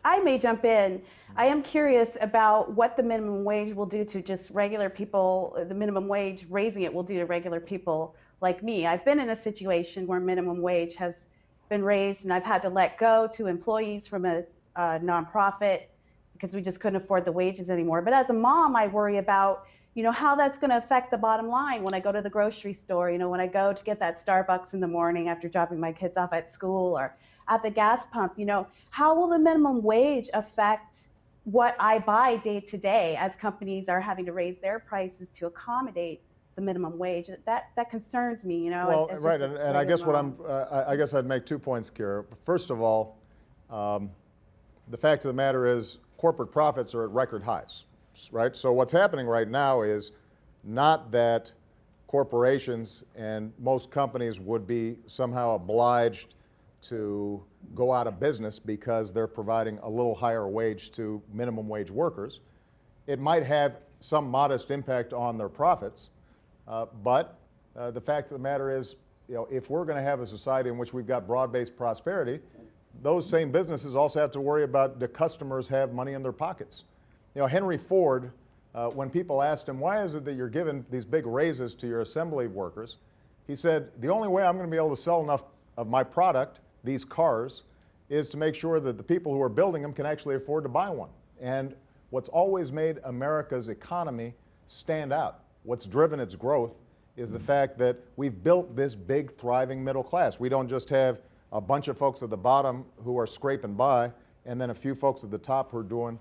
I may jump in. I am curious about what the minimum wage will do to just regular people, the minimum wage, raising it will do to regular people like me. I've been in a situation where minimum wage has been raised and I've had to let go to employees from a nonprofit because we just couldn't afford the wages anymore. But as a mom, I worry about, how that's going to affect the bottom line when I go to the grocery store, when I go to get that Starbucks in the morning after dropping my kids off at school, or at the gas pump, how will the minimum wage affect what I buy day to day as companies are having to raise their prices to accommodate the minimum wage? That concerns me, Well, as right, just a and I regular guess mom. I guess I'd make 2 points, Kira. First of all, the fact of the matter is corporate profits are at record highs, right? So what's happening right now is not that corporations and most companies would be somehow obliged to go out of business because they're providing a little higher wage to minimum wage workers. It might have some modest impact on their profits, but the fact of the matter is, if we're going to have a society in which we've got broad-based prosperity, those same businesses also have to worry about the customers have money in their pockets. Henry Ford, when people asked him, why is it that you're giving these big raises to your assembly workers? He said, the only way I'm going to be able to sell enough of my product, these cars, is to make sure that the people who are building them can actually afford to buy one. And what's always made America's economy stand out, what's driven its growth, is the fact that we've built this big, thriving middle class. We don't just have a bunch of folks at the bottom who are scraping by, and then a few folks at the top who are doing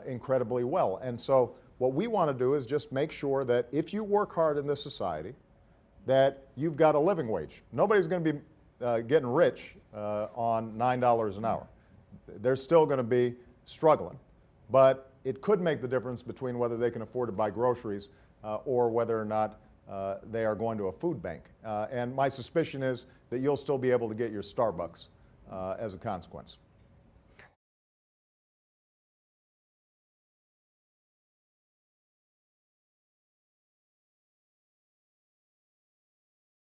incredibly well. And so what we want to do is just make sure that if you work hard in this society, that you've got a living wage. Nobody's going to be getting rich on $9 an hour. They're still going to be struggling. But it could make the difference between whether they can afford to buy groceries or whether or not they are going to a food bank. And my suspicion is that you'll still be able to get your Starbucks as a consequence.